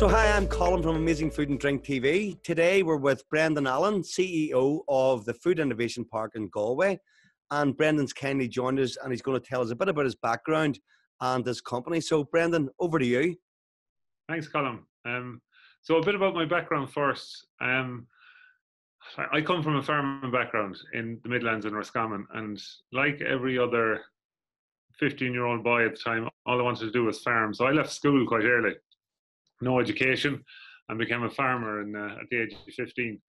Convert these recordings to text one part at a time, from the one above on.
So hi, I'm Colin from Amazing Food and Drink TV. Today we're with Brendan Allen, CEO of the Food Innovation Park in Galway. And Brendan's kindly joined us and he's going to tell us a bit about his background and his company. So Brendan, over to you. Thanks, Colin. So a bit about my background first. I come from a farming background in the Midlands in Roscommon, and like every other 15-year-old boy at the time, all I wanted to do was farm. So I left school quite early, no education, and became a farmer at the age of 15.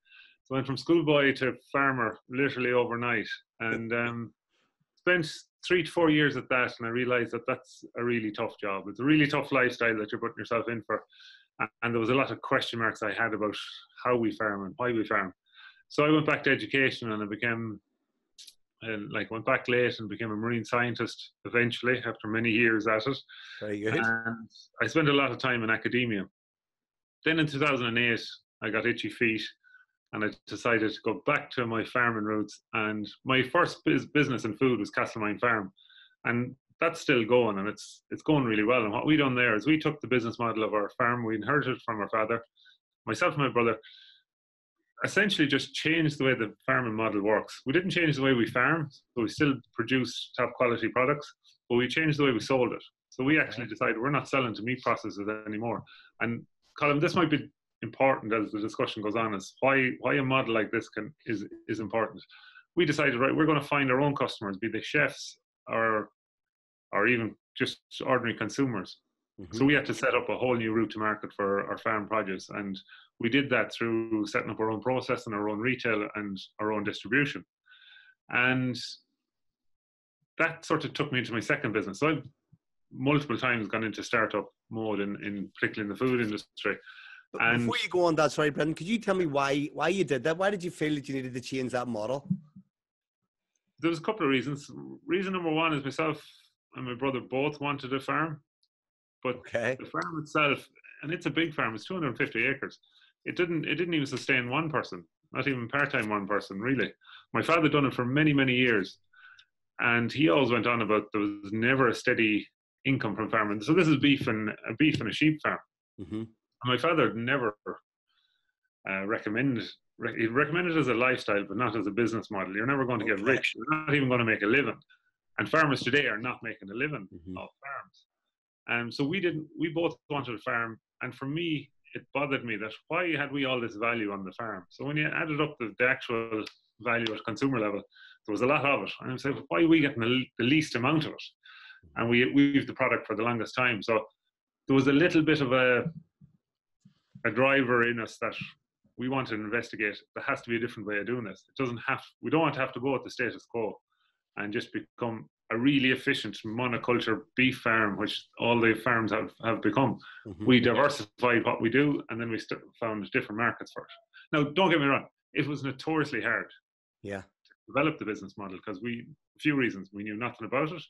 So I went from schoolboy to farmer literally overnight, and spent 3 to 4 years at that, and I realised that that's a really tough job. It's a really tough lifestyle that you're putting yourself in for, and there was a lot of question marks I had about how we farm and why we farm. So I went back to education, and I became, went back late and became a marine scientist eventually after many years at it. Very good. And I spent a lot of time in academia. Then in 2008, I got itchy feet, and I decided to go back to my farming roots. And my first business in food was Castlemine Farm, and that's still going, and it's going really well. And what we done there is we took the business model of our farm we inherited from our father, myself and my brother, essentially just changed the way the farming model works. We didn't change the way we farm, so we still produce top quality products, but we changed the way we sold it. So we actually decided we're not selling to meat processors anymore. And Colin, this might be important as the discussion goes on, is why a model like this is important. We decided, right, we're going to find our own customers, be they chefs or even just ordinary consumers. Mm-hmm. So we had to set up a whole new route to market for our farm produce, and we did that through setting up our own process and our own retail and our own distribution. And that sort of took me into my second business. So I've multiple times gone into startup mode in particularly in the food industry. And before you go on that, sorry, Brendan, could you tell me why you did that? Why did you feel that you needed to change that model? There was a couple of reasons. Reason number one is myself and my brother both wanted a farm, but the farm itself, and it's a big farm, it's 250 acres. It didn't even sustain one person, not even part-time one person, really. My father done it for many, many years, and he always went on about there was never a steady income from farming. So this is beef and a sheep farm. Mm-hmm. My father never recommended it as a lifestyle, but not as a business model. You're never going to get rich. You're not even going to make a living. And farmers today are not making a living off farms. So we both wanted a farm. And for me, it bothered me that why had we all this value on the farm? So when you added up the actual value at consumer level, there was a lot of it. And I said, why are we getting the least amount of it? And we used the product for the longest time. So there was a little bit of a driver in us that we want to investigate. There has to be a different way of doing this. We don't want to have to go at the status quo and just become a really efficient monoculture beef farm, which all the farms have become. Mm-hmm. We diversified what we do, and then we found different markets for it. Now, don't get me wrong, it was notoriously hard to develop the business model because a few reasons. We knew nothing about it,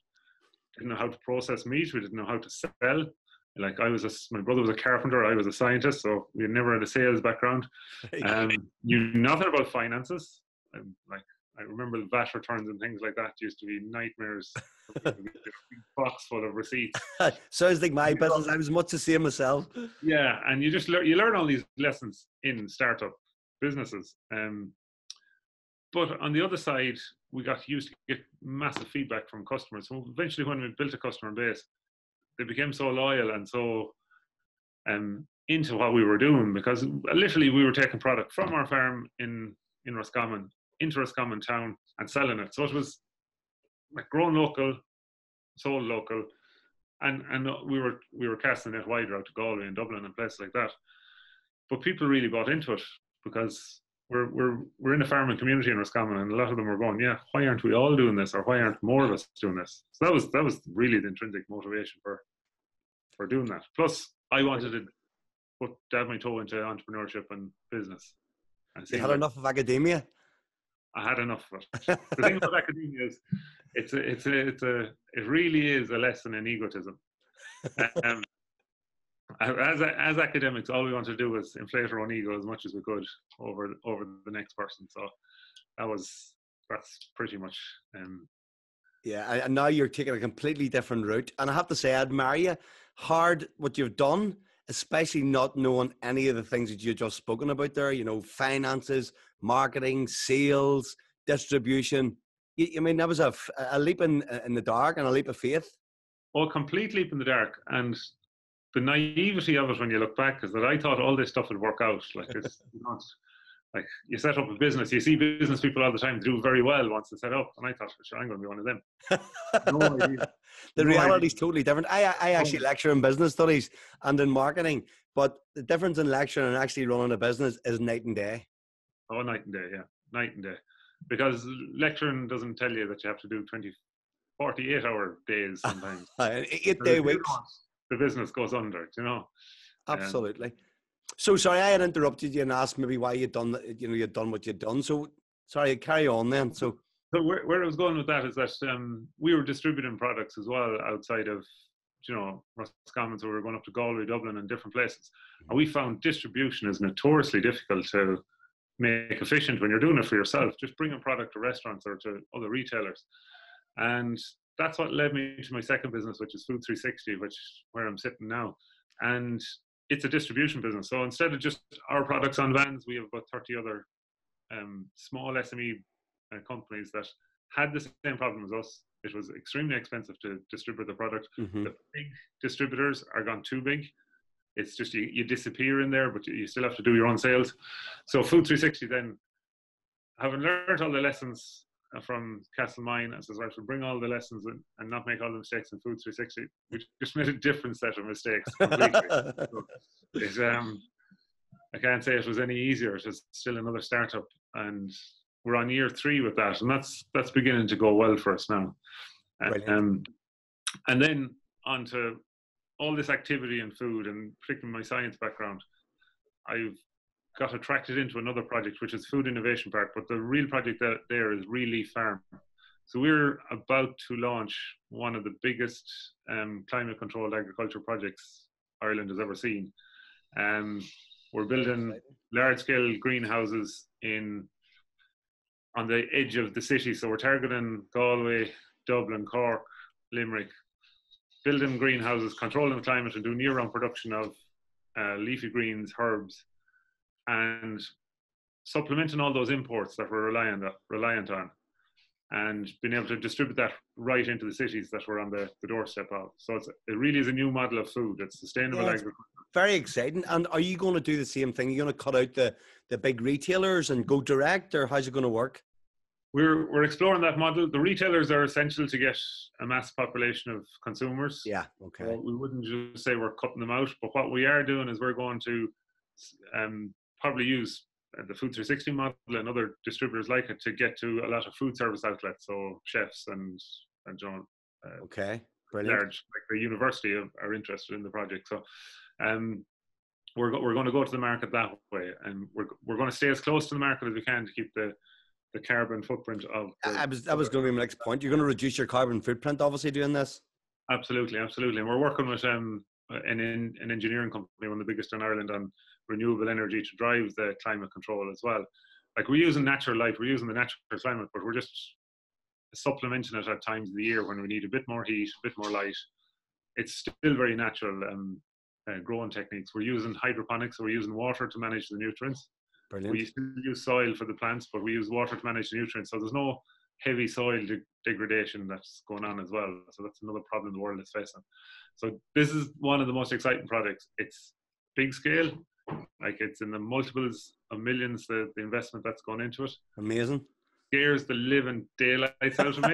didn't know how to process meat, we didn't know how to sell. Like my brother was a carpenter, I was a scientist, so we had never had a sales background. Knew nothing about finances. I remember the VAT returns and things like that used to be nightmares. A big box full of receipts. Sounds like my business. I was much the same myself. Yeah, and you learn all these lessons in startup businesses. But on the other side, we got used to get massive feedback from customers. So eventually, when we built a customer base, they became so loyal and so into what we were doing, because literally we were taking product from our farm in Roscommon into Roscommon town and selling it. So it was like grown local, sold local, and we were casting it wider out to Galway and Dublin and places like that. But people really bought into it because we're in a farming community in Roscommon, and a lot of them were going, yeah, why aren't we all doing this, or why aren't more of us doing this? So that was really the intrinsic motivation for doing that. Plus, I wanted to dab my toe into entrepreneurship and business. You had enough of academia? I had enough of it. The thing about academia is, it really is a lesson in egotism. As academics, all we want to do is inflate our own ego as much as we could over the next person. So that's pretty much. Yeah, and now you're taking a completely different route. And I have to say, I admire you. Hard what you've done. especially not knowing any of the things that you've just spoken about there, you know, finances, marketing, sales, distribution. I mean, that was a leap in the dark and a leap of faith. Oh, complete leap in the dark. And the naivety of it when you look back is that I thought all this stuff would work out. Like, it's not like you set up a business, you see business people all the time do very well once they set up. And I thought, sure, I'm going to be one of them. No idea. The No reality idea. is totally different. I actually lecture in business studies and in marketing, but the difference in lecturing and actually running a business is night and day. Oh, night and day, yeah. Night and day. Because lecturing doesn't tell you that you have to do 48-hour days sometimes. 8-day weeks. The business goes under, you know. Absolutely. So sorry, I had interrupted you and asked maybe why you'd done, you know, you'd done what you'd done. So sorry, carry on then. So where I was going with that is that we were distributing products as well outside of, you know, Roscommon, so we were going up to Galway, Dublin, and different places. And we found distribution is notoriously difficult to make efficient when you're doing it for yourself. Just bring a product to restaurants or to other retailers. And that's what led me to my second business, which is Food 360, where I'm sitting now. And it's a distribution business. So instead of just our products on vans, we have about 30 other small SME companies that had the same problem as us. It was extremely expensive to distribute the product. Mm-hmm. The big distributors are gone too big. It's just you disappear in there, but you still have to do your own sales. So Food 360 then, having learned all the lessons from Castlemine, I says, right, we'll bring all the lessons and not make all the mistakes in Food 360. We just made a different set of mistakes completely. So I can't say it was any easier. It was still another startup, and we're on year 3 with that, and that's beginning to go well for us now. And then on to all this activity in food, and particularly my science background, I've got attracted into another project, which is Food Innovation Park, but the real project there is Real Farm. So we're about to launch one of the biggest climate controlled agriculture projects Ireland has ever seen. We're building large scale greenhouses on the edge of the city. So we're targeting Galway, Dublin, Cork, Limerick, building greenhouses, controlling the climate, and doing year-round production of leafy greens, herbs, and supplementing all those imports that we're reliant on, and being able to distribute that right into the cities that we're on the doorstep of. So it really is a new model of food. It's sustainable agriculture. Very exciting. And are you going to do the same thing? Are you going to cut out the big retailers and go direct, or how's it going to work? We're exploring that model. The retailers are essential to get a mass population of consumers. Yeah, okay. So we wouldn't just say we're cutting them out, but what we are doing is we're going to probably use the Food 360 model and other distributors like it to get to a lot of food service outlets, so chefs and John. Okay, brilliant. Large, like the university, are interested in the project. So we're going to go to the market that way, and we're going to stay as close to the market as we can to keep the carbon footprint of. That was going to be my next point. You're going to reduce your carbon footprint, obviously, doing this. Absolutely. And we're working with an engineering company, one of the biggest in Ireland, on renewable energy to drive the climate control as well. Like, we're using natural light, we're using the natural climate, but we're just supplementing it at times of the year when we need a bit more heat, a bit more light. It's still very natural growing techniques. We're using hydroponics, so we're using water to manage the nutrients. Brilliant. We still use soil for the plants, but we use water to manage the nutrients. So there's no heavy soil degradation that's going on as well. So that's another problem the world is facing. So this is one of the most exciting projects. It's big scale, like it's in the multiples of millions, the investment that's gone into it. Amazing. Scares the living daylights out of me.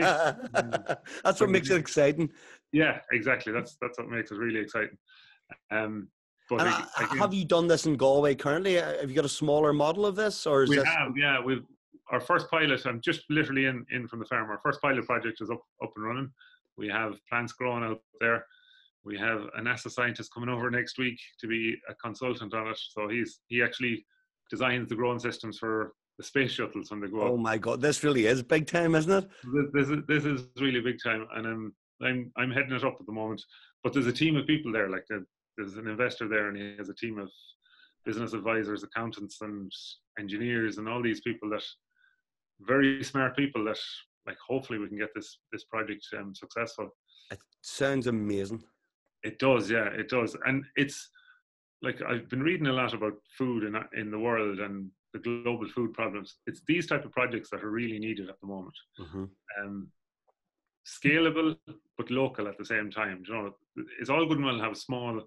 That's what makes it exciting. Yeah, exactly. That's what makes it really exciting. But have you done this in Galway currently? Have you got a smaller model of this, or is we've our first pilot. I'm just literally in from the farm. Our first pilot project is up and running. We have plants growing out there. We have a NASA scientist coming over next week to be a consultant on it. So he actually designs the growing systems for the space shuttles when they go up. Oh my God, this really is big time, isn't it? This is really big time, and I'm heading it up at the moment. But there's a team of people there. Like there's an investor there, and he has a team of business advisors, accountants, and engineers, and all these people that very smart people that, like, hopefully we can get this project successful. It sounds amazing. It does, yeah, it does, and it's like I've been reading a lot about food in the world and the global food problems. It's these type of projects that are really needed at the moment. Scalable but local at the same time. You know, it's all good and well to have small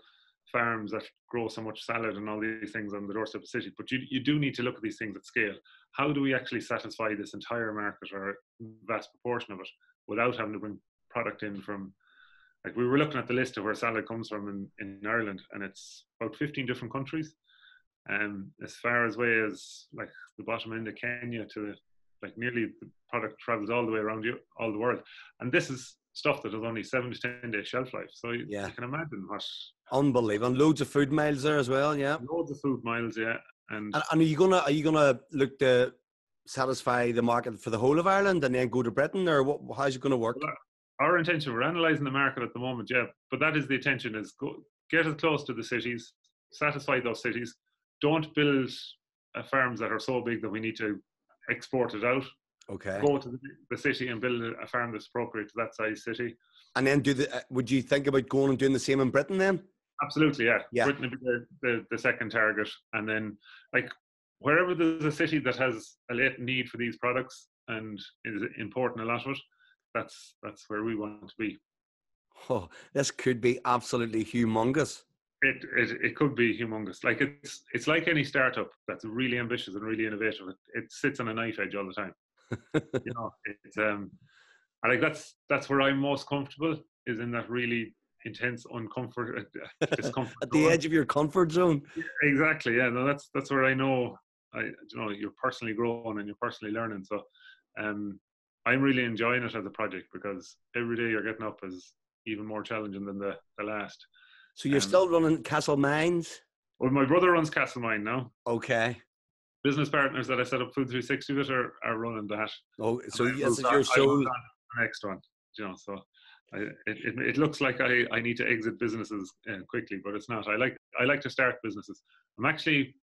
farms that grow so much salad and all these things on the doorstep of the city, but you do need to look at these things at scale. How do we actually satisfy this entire market, or a vast proportion of it, without having to bring product in from, like, we were looking at the list of where salad comes from in Ireland, and it's about 15 different countries, as far as way as like the bottom end of Kenya to, like, nearly the product travels all the way around all the world. And this is stuff that has only 7 to 10 day shelf life. So you can imagine what. Unbelievable. And loads of food miles there as well, yeah. Loads of food miles, yeah. And are you gonna look to satisfy the market for the whole of Ireland and then go to Britain, or what? How's it gonna work? Well, our intention, we're analysing the market at the moment, yeah. But that is the intention: is get as close to the cities, satisfy those cities. Don't build farms that are so big that we need to export it out. Okay. Go to the city and build a farm that's appropriate to that size city. And then would you think about going and doing the same in Britain then? Absolutely, yeah. Britain would be the second target. And then, like, wherever there's a city that has a latent need for these products and is importing a lot of it, that's where we want to be. Oh, this could be absolutely humongous. It could be humongous. Like, it's like any startup that's really ambitious and really innovative. It sits on a knife edge all the time. You know, it's I think that's where I'm most comfortable, is in that really intense discomfort at the edge of your comfort zone. Exactly, yeah. No, that's where I know you're personally growing and you're personally learning. So I'm really enjoying it as a project, because every day you're getting up is even more challenging than the last. So you're still running Castle Mines? Well, my brother runs Castle Mine now. Okay. Business partners that I set up Food 360 with are running that. Oh, so this is your sole. The next one, you know. So it looks like I need to exit businesses quickly, but it's not. I like to start businesses. I'm actually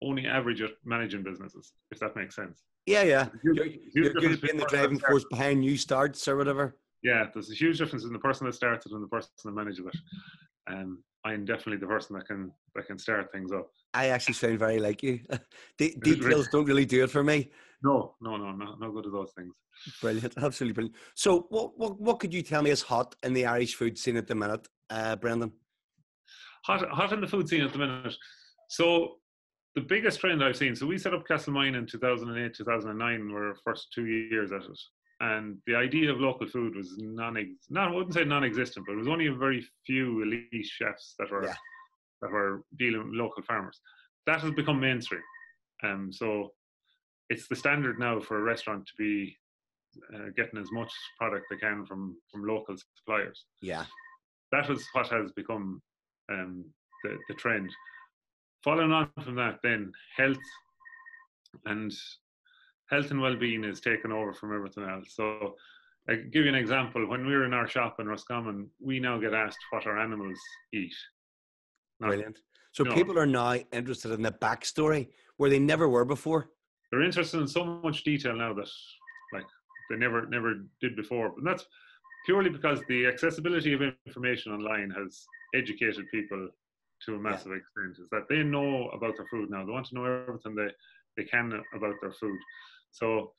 only average at managing businesses, if that makes sense. Yeah. You're good at being the driving force behind new starts or whatever. Yeah, there's a huge difference in the person that starts it and the person that manages it. I'm definitely the person that can start things up. I actually sound very like you. Details don't really do it for me. No good at those things. Brilliant, absolutely brilliant. So what could you tell me is hot in the Irish food scene at the minute, Brendan? Hot in the food scene at the minute. So the biggest trend I've seen, so we set up Castlemine in 2008, 2009, were our first 2 years at it. And the idea of local food was I wouldn't say non-existent, but it was only a very few elite chefs that were dealing with local farmers. That has become mainstream. So it's the standard now for a restaurant to be getting as much product they can from local suppliers. Yeah. That is what has become the trend. Following on from that, then health and well-being is taken over from everything else. So I can give you an example. When we were in our shop in Roscommon, we now get asked what our animals eat. Brilliant. So people are now interested in the backstory where they never were before. They're interested in so much detail now that, like, they never did before. But that's purely because the accessibility of information online has educated people to a massive extent. Is that they know about their food now. They want to know everything they can about their food. So,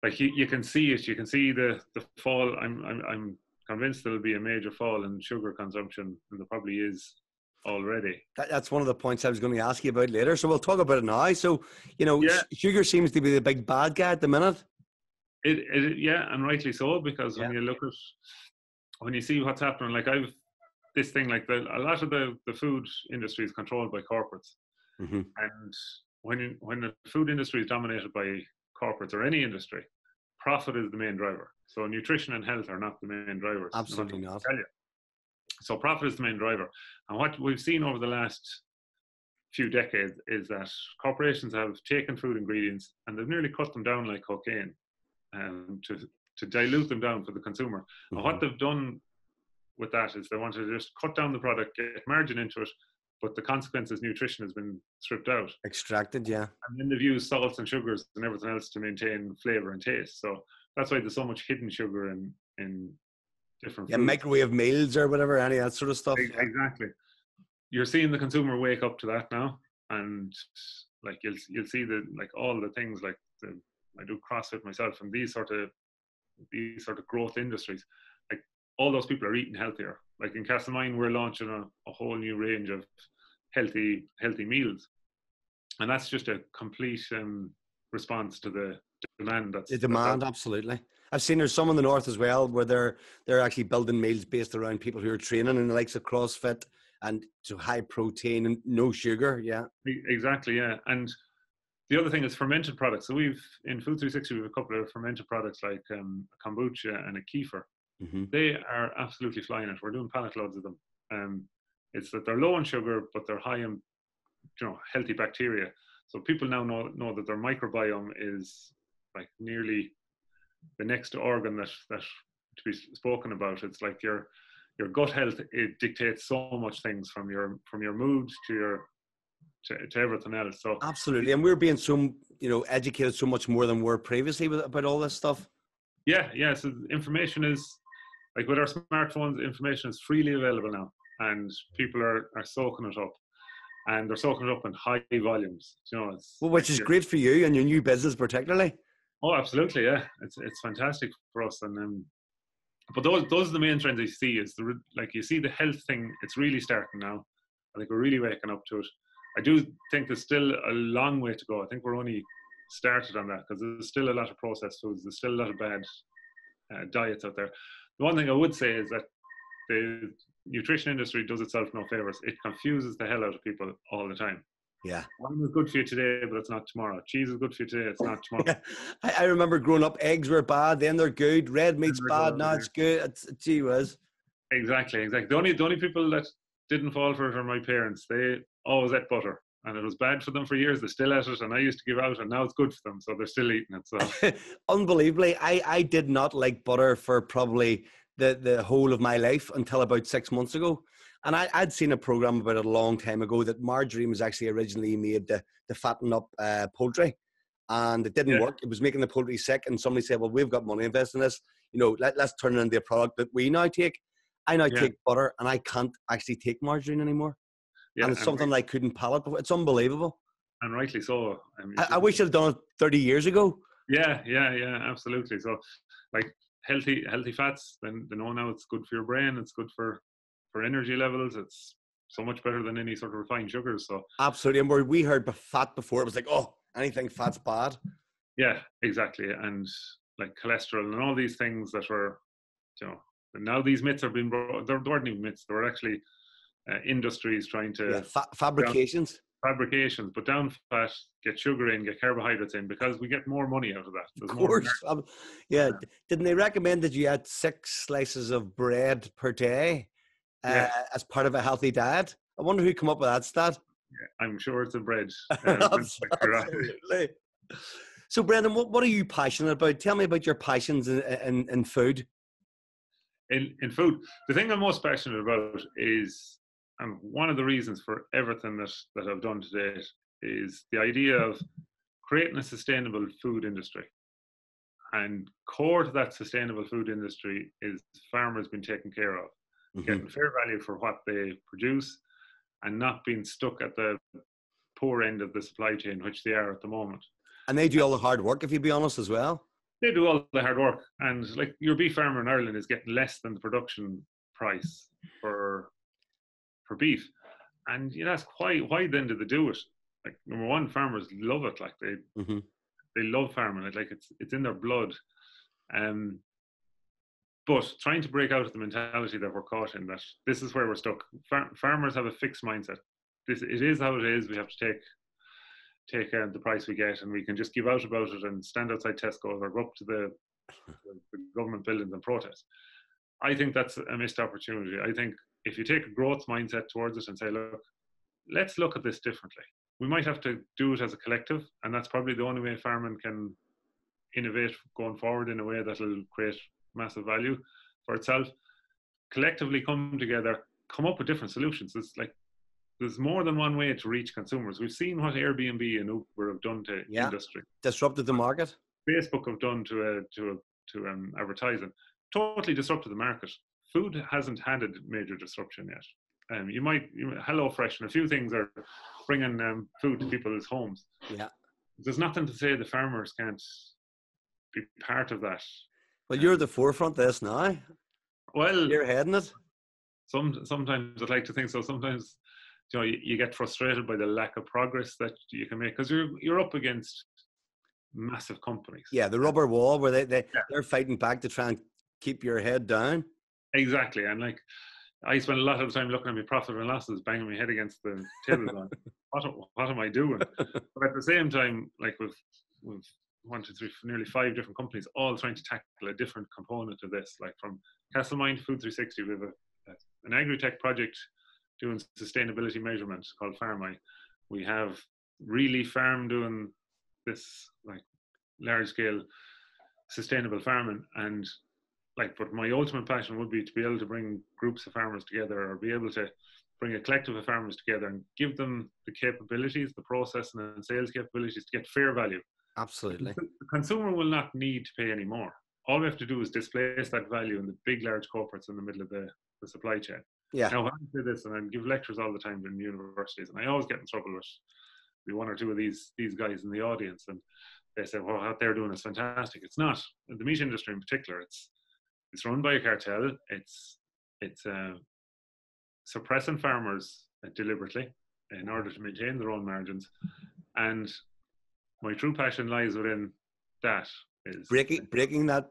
like, you can see it. You can see the fall. I'm convinced there'll be a major fall in sugar consumption, and there probably is already. That's one of the points I was going to ask you about later. So we'll talk about it now. So, sugar seems to be the big bad guy at the minute. And rightly so, because when you see what's happening, like a lot of the food industry is controlled by corporates. Mm-hmm. And when the food industry is dominated by corporates, or any industry, profit is the main driver. So nutrition and health are not the main drivers. Absolutely not. So profit is the main driver. And what we've seen over the last few decades is that corporations have taken food ingredients and they've nearly cut them down like cocaine, to dilute them down for the consumer. Mm-hmm. And what they've done with that is they want to just cut down the product, get margin into it, but the consequence is nutrition has been stripped out. Extracted, yeah. And then they've used salts and sugars and everything else to maintain flavour and taste. So that's why there's so much hidden sugar in different foods. Microwave meals or whatever, any of that sort of stuff. Exactly. you're seeing the consumer wake up to that now, and like you'll see the like all the things like I do CrossFit myself, and these sort of growth industries, like all those people are eating healthier. Like in Castlemine, we're launching a whole new range of healthy meals, and that's just a complete response to the demand. The demand, absolutely. I've seen there's some in the north as well where they're actually building meals based around people who are training in the likes of CrossFit, and so high protein and no sugar. Yeah, exactly. Yeah, and the other thing is fermented products. So we've in Food 360 we have a couple of fermented products like a kombucha and a kefir. Mm-hmm. They are absolutely flying it. We're doing pallet loads of them. It's that they're low in sugar, but they're high in healthy bacteria. So people now know that their microbiome is like nearly the next organ that to be spoken about. It's like your gut health. It dictates so much things from your mood to everything else. So absolutely, and we're being so educated so much more than we were previously about all this stuff. Yeah. So information is like with our smartphones, information is freely available now, and people are soaking it up. And they're soaking it up in high volumes. Which is great for you and your new business particularly. Oh, absolutely, yeah. It's fantastic for us. And but those are the main trends I see. Is like you see the health thing. It's really starting now. I think we're really waking up to it. I do think there's still a long way to go. I think we're only started on that because there's still a lot of processed foods. There's still a lot of bad diets out there. The one thing I would say is that the nutrition industry does itself no favors. It confuses the hell out of people all the time. Yeah. Wine is good for you today, but it's not tomorrow. Cheese is good for you today, it's not tomorrow. I remember growing up, eggs were bad, then they're good. Red meat's bad, now it's good. Gee whiz. Exactly. The only people that didn't fall for it are my parents. They always ate butter, and it was bad for them for years. They still ate it, and I used to give out, and now it's good for them, so they're still eating it. So unbelievably, I did not like butter for probably the whole of my life until about 6 months ago. And I'd seen a program about it a long time ago that margarine was actually originally made to fatten up poultry, and it didn't work. It was making the poultry sick, and somebody said, well, we've got money invested in this, let's turn it into a product that we now take. I now take butter, and I can't actually take margarine anymore. And it's something I couldn't palate before. It's unbelievable. And rightly so. I wish I'd done it 30 years ago. Yeah, absolutely. So like healthy fats, then they know now it's good for your brain, it's good for energy levels, it's so much better than any sort of refined sugars. So absolutely. And where we heard fat before, it was like, oh, anything fat's bad. Yeah, exactly. And like cholesterol and all these things that were, now these myths are being brought. There weren't even myths, there were actually industries trying to fabrications, but down fat, get sugar in, get carbohydrates in, because we get more money out of that. There's of course. Didn't they recommend that you had 6 slices of bread per day as part of a healthy diet? I wonder who come up with that stat. Yeah, I'm sure it's a bread. Absolutely. So Brendan, what are you passionate about? Tell me about your passions in food. In food, the thing I'm most passionate about is, and one of the reasons for everything that I've done to date, is the idea of creating a sustainable food industry. And core to that sustainable food industry is farmers being taken care of, getting fair value for what they produce, and not being stuck at the poor end of the supply chain, which they are at the moment. And they do all the hard work, if you be honest, as well. They do all the hard work. And like your beef farmer in Ireland is getting less than the production price for beef. And you ask why then do they do it? Like, number one, farmers love it. Like they love farming. Like it's in their blood. But trying to break out of the mentality that we're caught in, that this is where we're stuck. Farmers have a fixed mindset. It is how it is. We have to take the price we get, and we can just give out about it and stand outside Tesco's or go up to the government buildings and protest. I think that's a missed opportunity. I think if you take a growth mindset towards it and say, look, let's look at this differently. We might have to do it as a collective, and that's probably the only way farming can innovate going forward in a way that will create massive value for itself. Collectively come together, come up with different solutions. It's like there's more than one way to reach consumers. We've seen what Airbnb and Uber have done to industry. Disrupted the market. Facebook have done to advertising. Totally disrupted the market. Food hasn't had a major disruption yet. HelloFresh and a few things are bringing food to people's homes. Yeah. There's nothing to say the farmers can't be part of that. Well, you're the forefront of this now. Well, you're heading it. Sometimes I'd like to think so. Sometimes, you get frustrated by the lack of progress that you can make, because you're up against massive companies. Yeah, the rubber wall where they're fighting back to try and keep your head down. Exactly, and like I spend a lot of the time looking at my profit and losses, banging my head against the table, going, what am I doing? But at the same time, like with 1, 2, 3, nearly 5 different companies, all trying to tackle a different component of this. Like from Castlemine to Food 360, we have an agri-tech project doing sustainability measurement called FarmEye. We have Really Farm doing this like large scale sustainable farming, and but my ultimate passion would be to be able to bring groups of farmers together, or be able to bring a collective of farmers together and give them the capabilities, the processing and sales capabilities to get fair value. Absolutely. The consumer will not need to pay any more. All we have to do is displace that value in the big, large corporates in the middle of the supply chain. Yeah. Now, I say this, and I give lectures all the time in universities, and I always get in trouble with 1 or 2 of these guys in the audience, and they say, well, what they're doing is fantastic. It's not. In the meat industry in particular, it's run by a cartel. It's suppressing farmers deliberately in order to maintain their own margins. And my true passion lies within that, is breaking that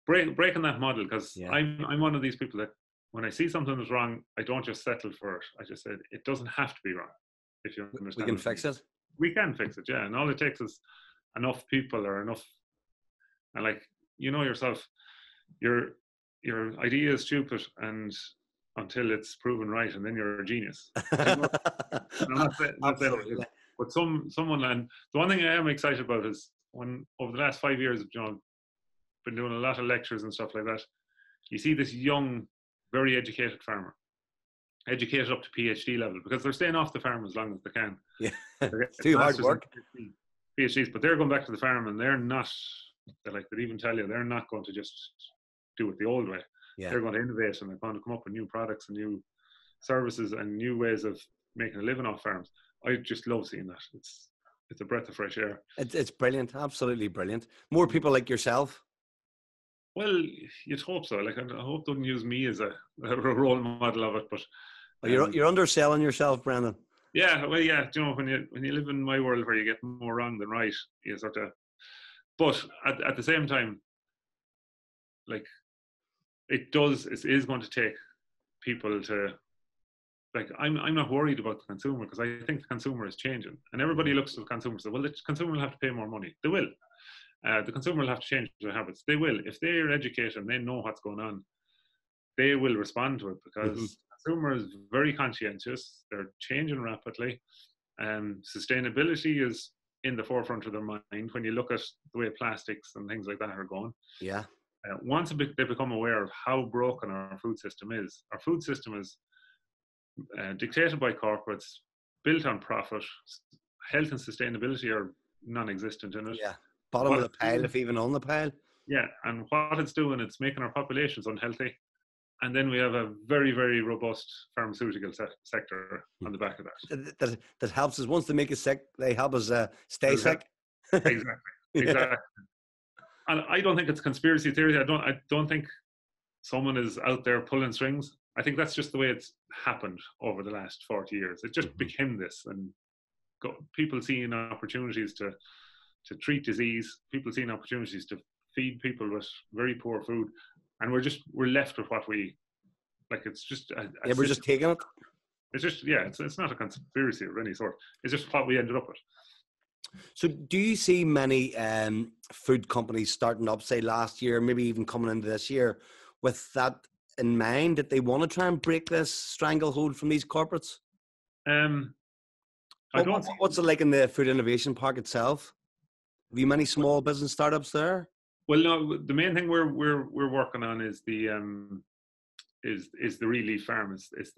model, because yeah. I'm one of these people that when I see something that's wrong, I don't just settle for it. I just said it doesn't have to be wrong. If you understand, we can fix it. We can fix it, yeah. And all it takes is enough people, or enough, and like yourself, your idea is stupid and until it's proven right, and then you're a genius. Absolutely. But someone, and the one thing I am excited about is when over the last 5 years, been doing a lot of lectures and stuff like that, you see this young, very educated farmer, educated up to PhD level, because they're staying off the farm as long as they can. Yeah, it's too hard work. PhDs, but they're going back to the farm, and they're not. They even tell you they're not going to just do it the old way. Yeah. They're going to innovate, and they're going to come up with new products and new services and new ways of making a living off farms. I just love seeing that. It's a breath of fresh air. It's brilliant, absolutely brilliant. More people like yourself. Well, you'd hope so. Like, I hope they don't use me as a role model of it, but you're underselling yourself, Brendan. Yeah, well, yeah. When you live in my world where you get more wrong than right, you sort of. But at the same time, like, it is going to take people to. Like, I'm not worried about the consumer, because I think the consumer is changing, and everybody looks at the consumer and says, well, the consumer will have to pay more money. They will. The consumer will have to change their habits. They will. If they're educated and they know what's going on, they will respond to it, because the consumer is very conscientious. They're changing rapidly. Sustainability is in the forefront of their mind when you look at the way plastics and things like that are going. Yeah. Once they become aware of how broken our food system is dictated by corporates, built on profit. Health and sustainability are non-existent in it. Yeah, bottom of the pile, if even on the pile. Yeah, and what it's doing, it's making our populations unhealthy. And then we have a very, very robust pharmaceutical sector on the back of that. That helps us. Once they make us sick, they help us stay sick. Exactly. Yeah. And I don't think it's conspiracy theory. I don't think someone is out there pulling strings. I think that's just the way it's happened over the last 40 years. It just became this, and people seeing opportunities to treat disease, people seeing opportunities to feed people with very poor food, and we're left with what we like. It's just we're just taking it. It's just it's not a conspiracy of any sort. It's just what we ended up with. So do you see many food companies starting up, say last year, maybe even coming into this year, with that in mind, that they want to try and break this stranglehold from these corporates? What's it like in the Food Innovation Park itself? Have you many small business startups there? Well, no. The main thing we're working on is the Really Farm. It's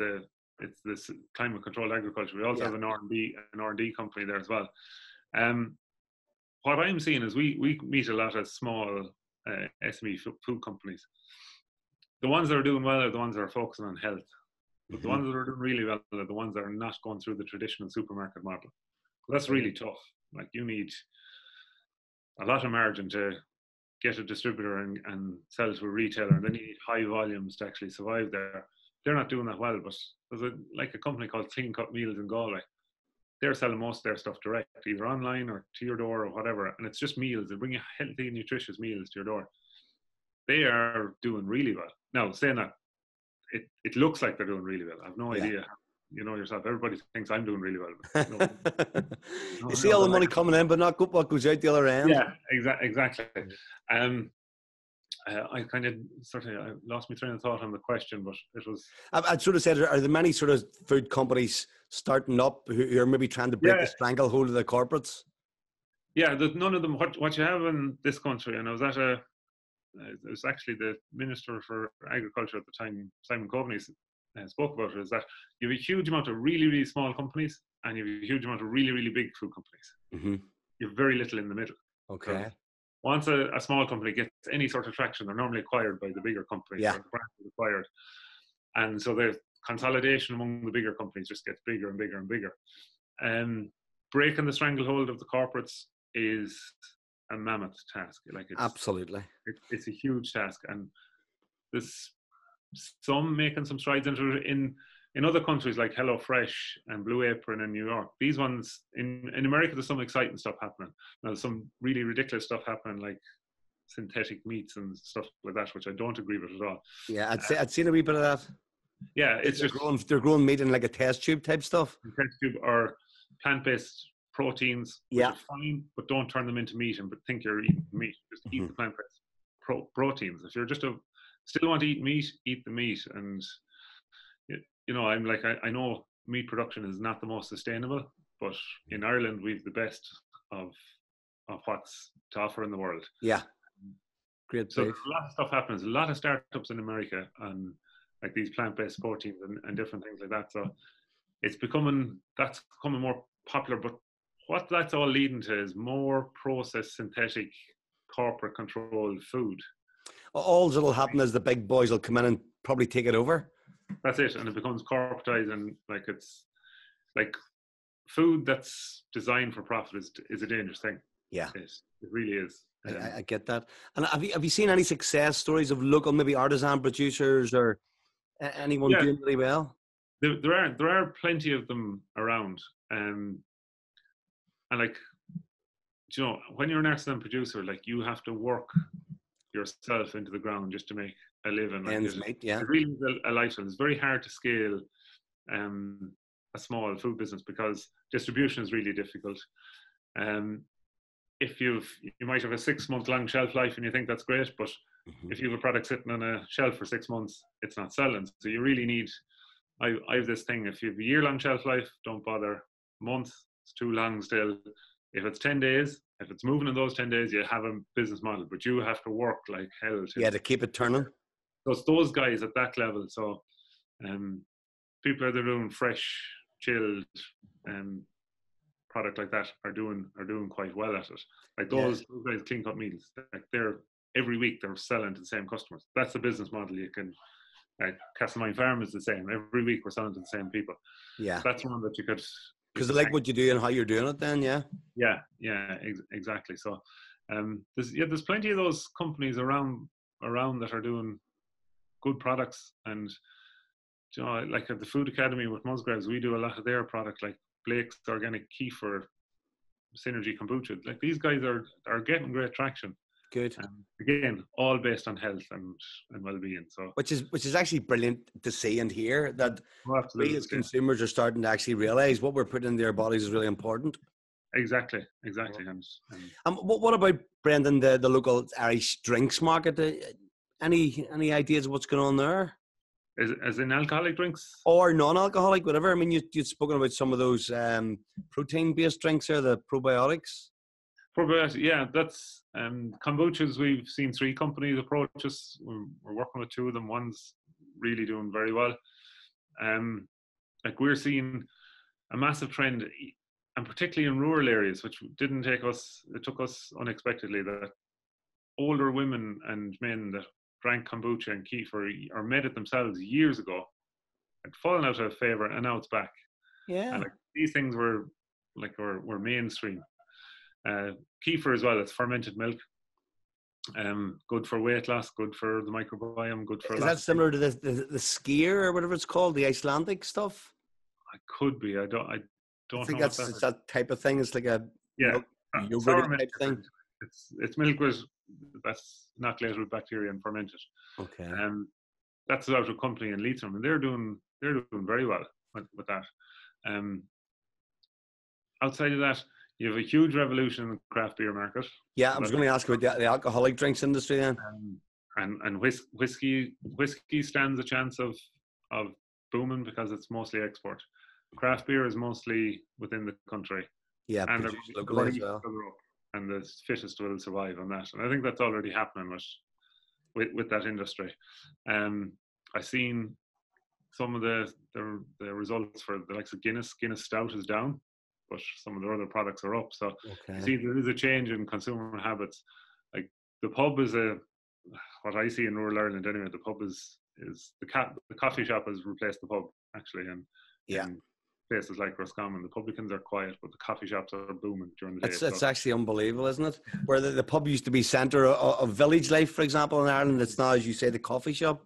this climate controlled agriculture. We also have an R&D company there as well. What I'm seeing is we meet a lot of small SME food companies. The ones that are doing well are the ones that are focusing on health. But the ones that are doing really well are the ones that are not going through the traditional supermarket model. That's really tough. Like, you need a lot of margin to get a distributor and sell it to a retailer, and then you need high volumes to actually survive there. They're not doing that well, but there's a company called Clean Cut Meals in Galway. They're selling most of their stuff direct, either online or to your door or whatever, and it's just meals. They bring you healthy, nutritious meals to your door. They are doing really well. Now, saying that, it looks like they're doing really well. I have no idea. You know yourself, everybody thinks I'm doing really well. You see all the money coming in, but not what goes out the other end. Yeah, exactly. I kind of I lost my train of thought on the question, but it was. I'd sort of said, are there many sort of food companies starting up who are maybe trying to break the stranglehold of the corporates? Yeah, there's none of them. What you have in this country, and I was at it was actually the Minister for Agriculture at the time, Simon Coveney, spoke about it, is that you have a huge amount of really, really small companies and you have a huge amount of really, really big food companies. You have very little in the middle. Okay. Once a small company gets any sort of traction, they're normally acquired by the bigger companies. Yeah. The brand is acquired. And so the consolidation among the bigger companies just gets bigger and bigger and bigger. Breaking the stranglehold of the corporates is a mammoth task. Like, absolutely. It's a huge task. And there's some making some strides into it in other countries like HelloFresh and Blue Apron in New York. These ones in America, there's some exciting stuff happening. Now, there's some really ridiculous stuff happening, like synthetic meats and stuff like that, which I don't agree with at all. Yeah, I'd seen a wee bit of that. Yeah, they're growing meat in like a test tube type stuff. Test tube or plant-based proteins, which are fine, but don't turn them into meat and think you're eating meat. Just eat the plant-based proteins. If you're still want to eat meat, eat the meat. And you know, I'm like, I know meat production is not the most sustainable, but in Ireland we've the best of what's to offer in the world. Yeah, great. So a lot of stuff happens. A lot of startups in America and like these plant-based proteins and different things like that. So that's becoming more popular. But what that's all leading to is more processed, synthetic, corporate controlled food. All that'll happen is the big boys will come in and probably take it over. That's it, and it becomes corporatized, and like it's like food that's designed for profit is a dangerous thing. Yeah, it really is. I get that. And have you seen any success stories of local, maybe artisan producers or anyone doing really well? There are plenty of them around, and like, you know, when you're an artisan producer, like, you have to work yourself into the ground just to make a living. Like, it really is a lifestyle. It's very hard to scale a small food business because distribution is really difficult. If you might have a 6-month long shelf life and you think that's great, but if you have a product sitting on a shelf for 6 months, it's not selling. So you really need. I have this thing: if you have a year-long shelf life, don't bother. Month, it's too long still. If it's 10 days, if it's moving in those 10 days, you have a business model, but you have to work like hell to keep it turning. So it's those guys at that level. So people that are doing fresh, chilled product like that are doing quite well at it. Like those guys, Clean Cut Meals, like every week they're selling to the same customers. That's the business model. You can, like, Castlemine Farm is the same. Every week we're selling to the same people. Yeah, that's one that you could. Because they like what you do and how you're doing it. Then exactly. So there's plenty of those companies around that are doing good products. And, you know, like at the Food Academy with Musgraves, we do a lot of their product, like Blake's Organic Kefir, Synergy Kombucha. Like, these guys are getting great traction. Good. Again, all based on health and well-being. So which is actually brilliant to see and hear that we as consumers are starting to actually realize what we're putting in their bodies is really important. Exactly. And what about, Brendan, the local Irish drinks market? Any ideas of what's going on there? As in alcoholic drinks or non-alcoholic, whatever. I mean, you'd spoken about some of those protein-based drinks there, the probiotics. Probiotics, yeah. That's kombuchas. We've seen 3 companies approach us. We're working with 2 of them. One's really doing very well. Like, we're seeing a massive trend, and particularly in rural areas, which it took us unexpectedly, that older women and men that drank kombucha and kefir or made it themselves years ago had fallen out of favor, and now it's back. Yeah. And like, these things were mainstream. Kefir as well. It's fermented milk. Good for weight loss. Good for the microbiome. Good for. Is that similar to the skyr or whatever it's called, the Icelandic stuff? I could be. I don't think know. It's that type of thing. It's like a milk, yogurt type thing. It's milk that's inoculated with bacteria and fermented. Okay. That's out of a company in Leitrim, and they're doing very well with that. Outside of that, you have a huge revolution in the craft beer market. Yeah, I was going to ask about the alcoholic drinks industry then. And whiskey stands a chance of booming because it's mostly export. Craft beer is mostly within the country. Yeah, and locally as well. And the fittest will survive on that. And I think that's already happening with that industry. I've seen some of the results for the likes of Guinness. Guinness Stout is down, but some of the other products are up. So you see there is a change in consumer habits. Like the pub is what I see in rural Ireland anyway. The pub is the coffee shop has replaced the pub actually, and in places like Roscommon, the publicans are quiet, but the coffee shops are booming during the day. It's actually unbelievable, isn't it? Where the pub used to be centre of village life, for example, in Ireland, it's now, as you say, the coffee shop.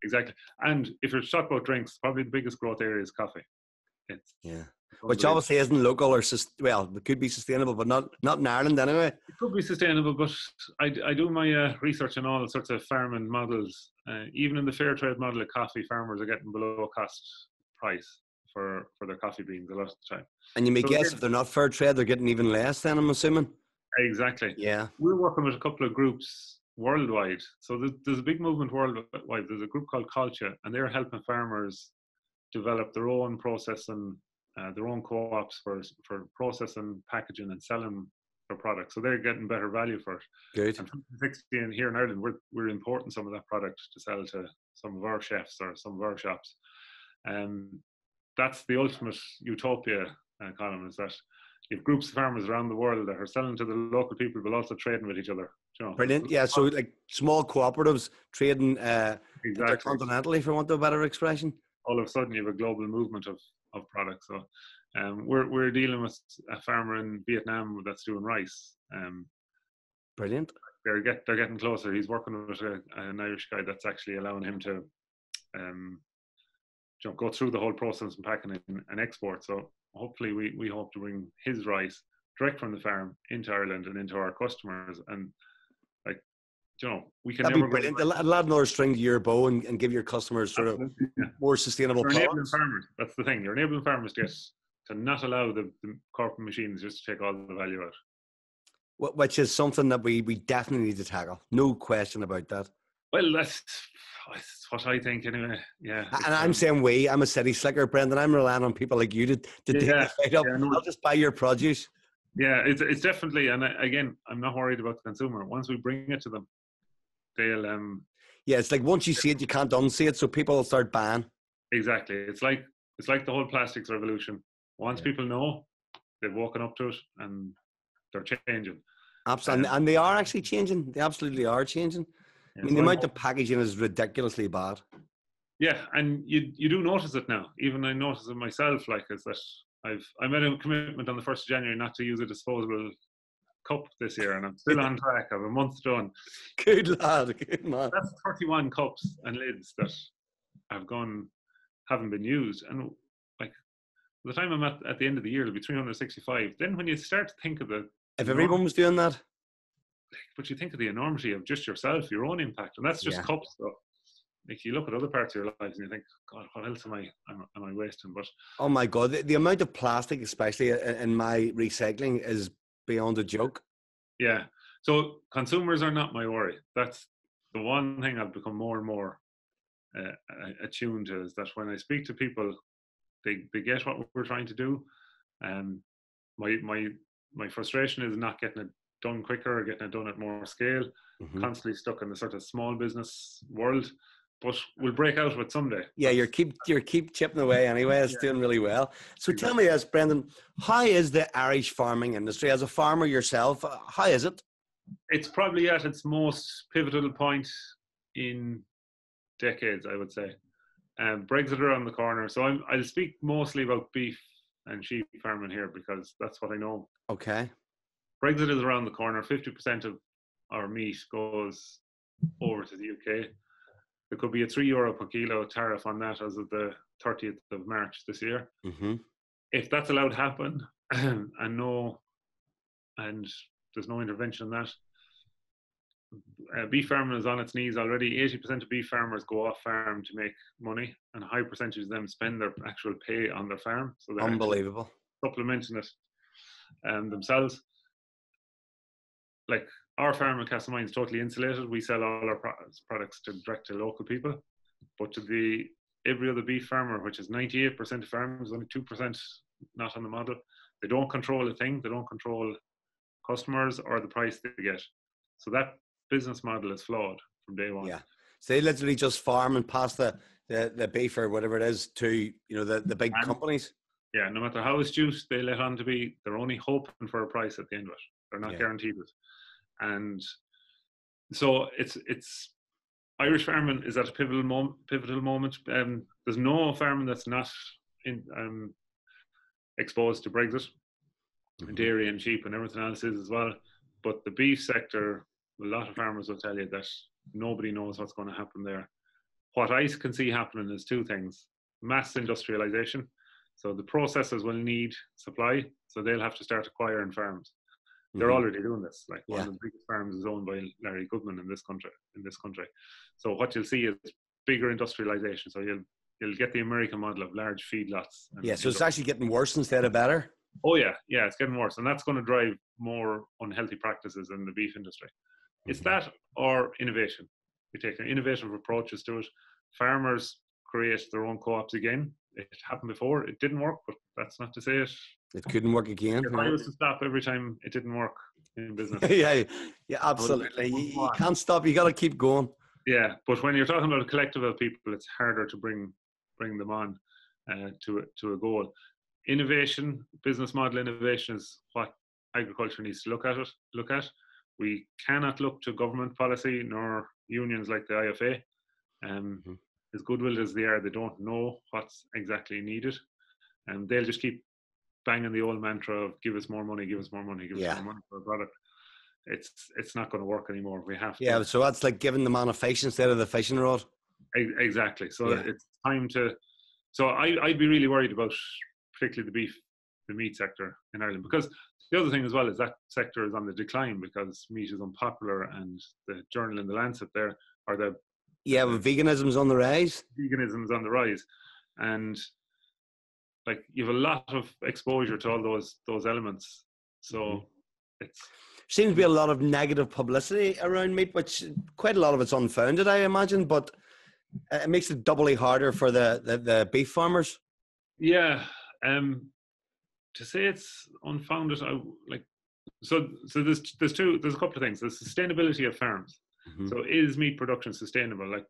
Exactly. And if you're talking about drinks, probably the biggest growth area is coffee. Which obviously isn't local or it could be sustainable, but not in Ireland anyway. It could be sustainable, but I do my research on all sorts of farming models. Even in the fair trade model of coffee, farmers are getting below cost price for their coffee beans a lot of the time. And you may guess if they're not fair trade, they're getting even less then, I'm assuming. Exactly. Yeah. We're working with a couple of groups worldwide. So there's a big movement worldwide. There's a group called Culture, and they're helping farmers develop their own processing, their own co-ops for processing, packaging, and selling their products. So they're getting better value for it. Good. And here in Ireland, we're importing some of that product to sell to some of our chefs or some of our shops. That's the ultimate utopia, Colin, is that you have groups of farmers around the world that are selling to the local people, but also trading with each other. You know? Brilliant. Yeah, so like small cooperatives trading intercontinentally, for want of a better expression. All of a sudden, you have a global movement of products. So we're dealing with a farmer in Vietnam that's doing rice. Brilliant. They're getting closer. He's working with an Irish guy that's actually allowing him to go through the whole process and packing and export. So hopefully we hope to bring his rice direct from the farm into Ireland and into our customers. And we can That'd be brilliant. I'll add another string to your bow and give your customers sort of more sustainable products. Enabling farmers. That's the thing. You're enabling farmers to not allow the corporate machines just to take all the value out. Which is something that we definitely need to tackle. No question about that. Well, that's what I think anyway. Yeah. And I'm saying I'm a city slicker, Brendan. I'm relying on people like you to take the fight up. I'll just buy your produce. Yeah, it's definitely, and again, I'm not worried about the consumer. Once we bring it to them, they'll it's like once you see it, you can't unsee it, so people will start buying. Exactly. It's like the whole plastics revolution. Once people know, they've woken up to it and they're changing. Absolutely. And they are actually changing. They absolutely are changing. I mean, the amount of packaging is ridiculously bad. Yeah, and you do notice it now. Even I notice it myself, is that I made a commitment on the 1st of January not to use a disposable cup this year, and I'm still on track. I have a month done. Good lad, good man. That's 31 cups and lids that haven't been used. And by the time I'm at the end of the year, it'll be 365. Then when you start to think of if everyone was doing that, but you think of the enormity of just yourself, your own impact, and that's just cups though. If you look at other parts of your lives and you think, God, what else am I wasting? But oh my God, the amount of plastic, especially in my recycling, is beyond a joke. Yeah. So consumers are not my worry. That's the one thing I've become more and more attuned to, is that when I speak to people, they get what we're trying to do. My frustration is not getting it done quicker or getting it done at more scale. Constantly stuck in the sort of small business world. But we'll break out of it someday. Yeah, you're keep chipping away anyway. It's doing really well. So tell me this, Brendan, how is the Irish farming industry? As a farmer yourself, how is it? It's probably at its most pivotal point in decades, I would say. Brexit around the corner. So I'll speak mostly about beef and sheep farming here because that's what I know. Okay. Brexit is around the corner. 50% of our meat goes over to the UK. There could be a €3 per kilo tariff on that as of the 30th of March this year. Mm-hmm. If that's allowed to happen, and there's no intervention in that, beef farming is on its knees already. 80% of beef farmers go off farm to make money, and a high percentage of them spend their actual pay on their farm. So they're unbelievable supplementing it themselves. Like our farm in Castlemine is totally insulated. We sell all our products direct to local people, but to every other beef farmer, which is 98% of farmers, only 2% not on the model. They don't control a thing. They don't control customers or the price they get. So that business model is flawed from day one. Yeah. So they literally just farm and pass the beef or whatever it is to the big companies. Yeah, no matter how astute they let on to be, they're only hoping for a price at the end of it. They're not guaranteed it. And so it's Irish farming is at a pivotal moment. There's no farming that's not exposed to Brexit. Mm-hmm. Dairy and sheep and everything else is as well. But the beef sector, a lot of farmers will tell you that nobody knows what's going to happen there. What I can see happening is two things: mass industrialization. So the processors will need supply, so they'll have to start acquiring farms. They're already doing this. Like one of the biggest farms is owned by Larry Goodman in this country. So what you'll see is bigger industrialization. So you'll get the American model of large feedlots. So it's actually getting worse instead of better. Oh yeah, it's getting worse, and that's going to drive more unhealthy practices in the beef industry. It's that or innovation. We take an innovative approaches to it. Farmers create their own co-ops again. It happened before. It didn't work, but that's not to say it couldn't work again. If I was to stop every time it didn't work in business. yeah, absolutely. You can't stop. You got to keep going. Yeah, but when you're talking about a collective of people, it's harder to bring them on to a goal. Innovation, business model innovation is what agriculture needs to look at. We cannot look to government policy nor unions like the IFA. As goodwill as they are, they don't know what's exactly needed, and they'll just keep banging the old mantra of give us more money, give us more money, give us more money for a product. It's not going to work anymore. We have to. Yeah, so that's like giving them on a fish instead of the fishing rod. Exactly. So it's time to. So I'd be really worried about particularly the meat sector in Ireland, because the other thing as well is that sector is on the decline because meat is unpopular, and the journal in the Lancet there are the veganism's on the rise. Veganism's on the rise, and like you have a lot of exposure to all those elements. So it seems to be a lot of negative publicity around meat, which quite a lot of it's unfounded, I imagine, but it makes it doubly harder for the beef farmers. Yeah. To say it's unfounded, so there's a couple of things. There's sustainability of farms. So is meat production sustainable? Like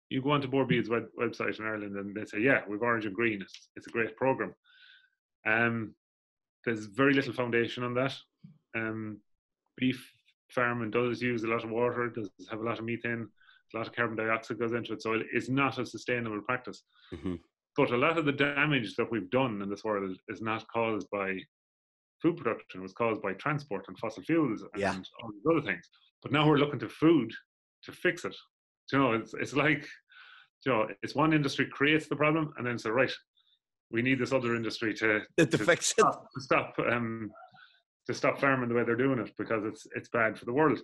you go onto Board Bead's website in Ireland and they say, we've Origin Green. It's a great program. There's very little foundation on that. Beef farming does use a lot of water, does have a lot of methane, a lot of carbon dioxide goes into it. So it's not a sustainable practice. But a lot of the damage that we've done in this world is not caused by food production. It was caused by transport and fossil fuels and all these other things. But now we're looking to food to fix it. It's like, it's one industry creates the problem and then say, right, we need this other industry to fix it. To stop farming the way they're doing it because it's bad for the world.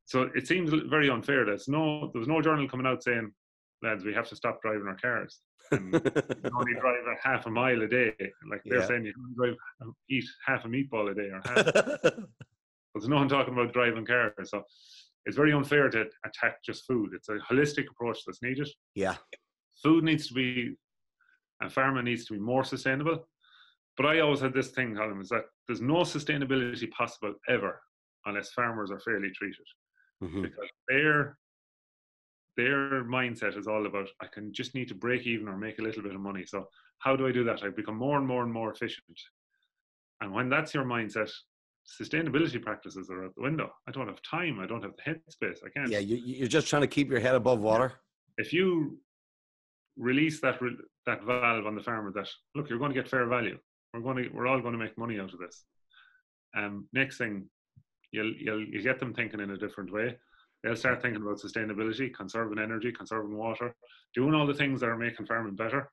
So it seems very unfair. There was no journal coming out saying, lads, we have to stop driving our cars. And you only drive a half a mile a day. Like they're saying you can eat half a meatball a day or half. But there's no one talking about driving cars. So it's very unfair to attack just food. It's a holistic approach that's needed. Yeah. Food needs to be, and farming needs to be more sustainable. But I always had this thing, Colin, is that there's no sustainability possible ever unless farmers are fairly treated. Because their mindset is all about, I can just need to break even or make a little bit of money. So how do I do that? I become more and more and more efficient. And when that's your mindset, sustainability practices are out the window. I don't have time. I don't have the headspace. I can't. Yeah, you're just trying to keep your head above water. If you release that valve on the farmer that, look, you're going to get fair value. We're all going to make money out of this. Next thing, you'll get them thinking in a different way. They'll start thinking about sustainability, conserving energy, conserving water, doing all the things that are making farming better,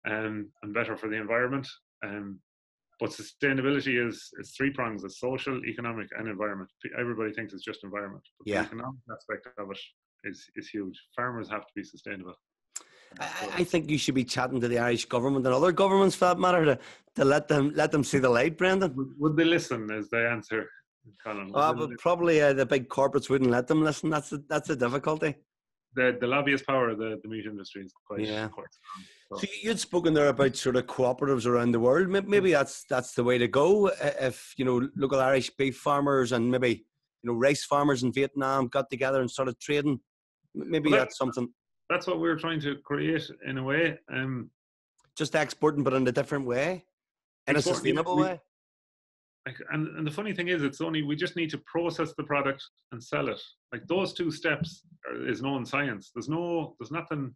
and better for the environment. But sustainability is three prongs: it's social, economic, and environment. Everybody thinks it's just environment, but the economic aspect of it is huge. Farmers have to be sustainable. I think you should be chatting to the Irish government and other governments, for that matter, to let them see the light, Brendan. Would they listen? Is the answer, Colin? But probably the big corporates wouldn't let them listen. That's the difficulty. The lobbyist power of the meat industry is quite strong. So you'd spoken there about sort of cooperatives around the world. Maybe that's the way to go. If local Irish beef farmers and maybe rice farmers in Vietnam got together and started trading, maybe that's something. That's what we're trying to create in a way. Just exporting, but in a different way, in a sustainable way. And the funny thing is, we just need to process the product and sell it. Like those two steps is known science. There's nothing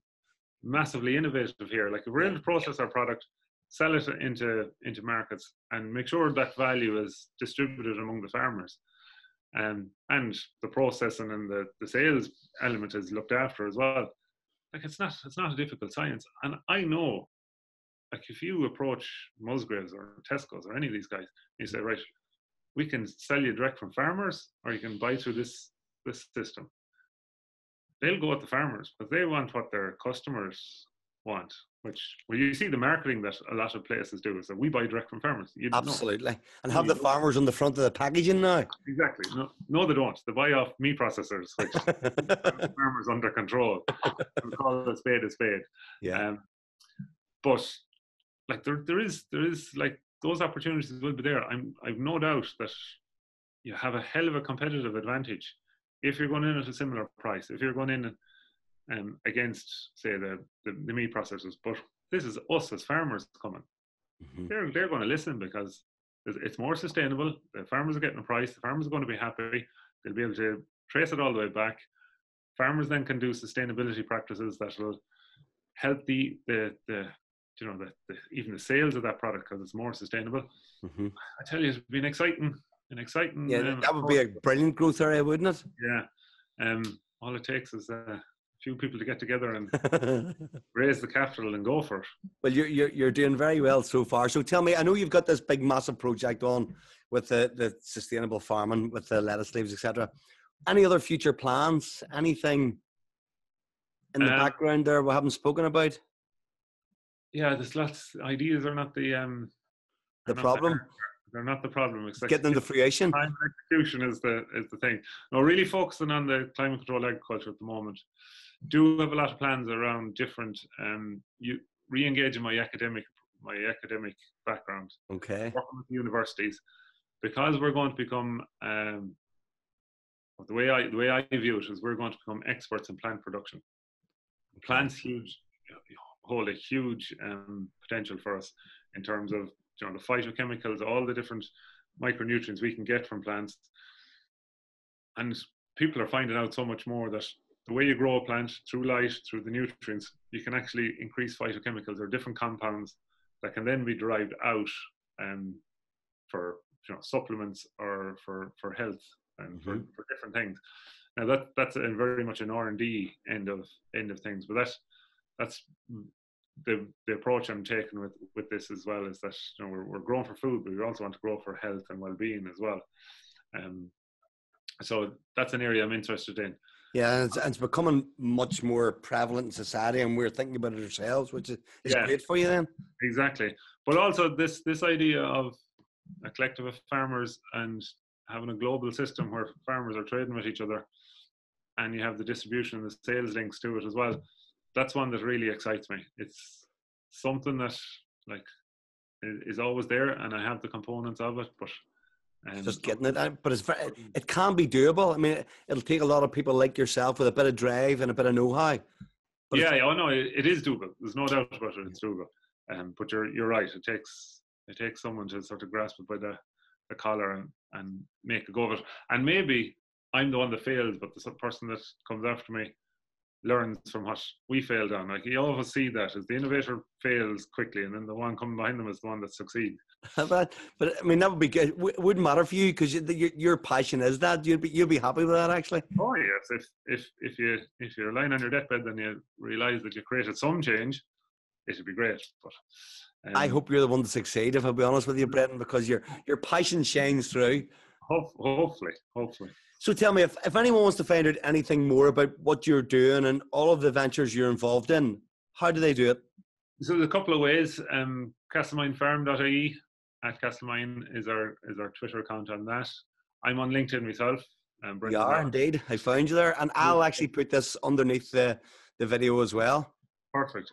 massively innovative here. Like if we're able to process our product, sell it into markets, and make sure that value is distributed among the farmers, and the processing and the sales element is looked after as well. Like it's not a difficult science. And I know, like if you approach Musgraves or Tesco's or any of these guys, you say, right, we can sell you direct from farmers, or you can buy through this system. They'll go at the farmers, but they want what their customers want. You see the marketing that a lot of places do is that we buy direct from farmers. Absolutely. And have the farmers on the front of the packaging now. Exactly. No, they don't. They buy off meat processors, which the farmers under control. We call it a spade. Yeah. But like there is like those opportunities will be there. I've no doubt that you have a hell of a competitive advantage if you're going in at a similar price. If you're going in against, say, the meat processors, but this is us as farmers coming. Mm-hmm. They're going to listen because it's more sustainable. The farmers are getting a price. The farmers are going to be happy. They'll be able to trace it all the way back. Farmers then can do sustainability practices that will help the even the sales of that product because it's more sustainable. Mm-hmm. I tell you, it's been exciting. Yeah, that would be a brilliant growth area, wouldn't it? Yeah. All it takes is few people to get together and raise the capital and go for it. Well, you're doing very well so far. So tell me, I know you've got this big massive project on with the sustainable farming, with the lettuce leaves, etc. Any other future plans? Anything in the background there we haven't spoken about? Yeah, there's lots. Ideas are not the problem. They're not the problem. It's getting into fruition. Execution is the thing. No, really focusing on the climate control agriculture at the moment. Do have a lot of plans around different re-engaging my academic background. Okay. Working with universities, because we're going to become the way I view it is we're going to become experts in plant production. Plants hold a huge potential for us in terms of the phytochemicals, all the different micronutrients we can get from plants. And people are finding out so much more that the way you grow a plant, through light, through the nutrients, you can actually increase phytochemicals or different compounds that can then be derived out for supplements or for health and for different things. Now that's very much an R&D end of things, but that's the approach I'm taking with this as well, is that we're growing for food, but we also want to grow for health and well-being as well. So that's an area I'm interested in. Yeah, it's becoming much more prevalent in society, and we're thinking about it ourselves, which is great for you then. Exactly. But also this idea of a collective of farmers and having a global system where farmers are trading with each other, and you have the distribution and the sales links to it as well. That's one that really excites me. It's something that is always there, and I have the components of it, but just getting it out. But it can be doable. I mean, it'll take a lot of people like yourself with a bit of drive and a bit of know-how. No, it is doable. There's no doubt about it. It's doable. But you're right. It takes someone to sort of grasp it by the collar and make a go of it. And maybe I'm the one that fails, but the person that comes after me learns from what we failed on. Like, you always see that as the innovator fails quickly, and then the one coming behind them is the one that succeeds. but I mean, that would be good. Wouldn't matter for you because your passion is that. You'll be happy with that, actually. Oh yes, if you're lying on your deathbed, then you realise that you created some change, it would be great. But I hope you're the one to succeed, if I'll be honest with you, Brendan, because your passion shines through. Hopefully. So tell me, if anyone wants to find out anything more about what you're doing and all of the ventures you're involved in, how do they do it? So there's a couple of ways. CastleMineFarm.ie at Castlemine is our Twitter account on that. I'm on LinkedIn myself. You are indeed. I found you there, and I'll actually put this underneath the video as well. Perfect.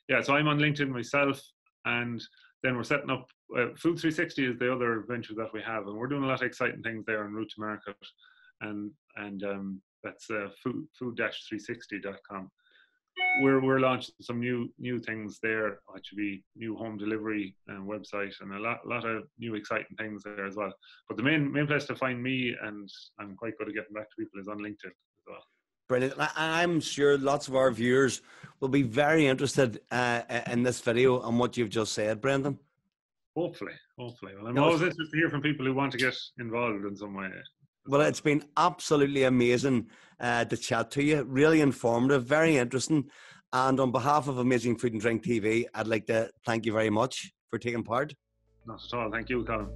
Yeah, so I'm on LinkedIn myself, and then we're setting up Food 360 is the other venture that we have, and we're doing a lot of exciting things there en route to market, and that's food-360.com. We're launching some new things there, which will be new home delivery and website, and a lot of new exciting things there as well. But the main place to find me, and I'm quite good at getting back to people, is on LinkedIn as well. Brilliant. I'm sure lots of our viewers will be very interested in this video and what you've just said, Brendan. Hopefully. Well, I'm always interested to hear from people who want to get involved in some way. Well, it's been absolutely amazing to chat to you. Really informative, very interesting. And on behalf of Amazing Food and Drink TV, I'd like to thank you very much for taking part. Not at all. Thank you, Colin.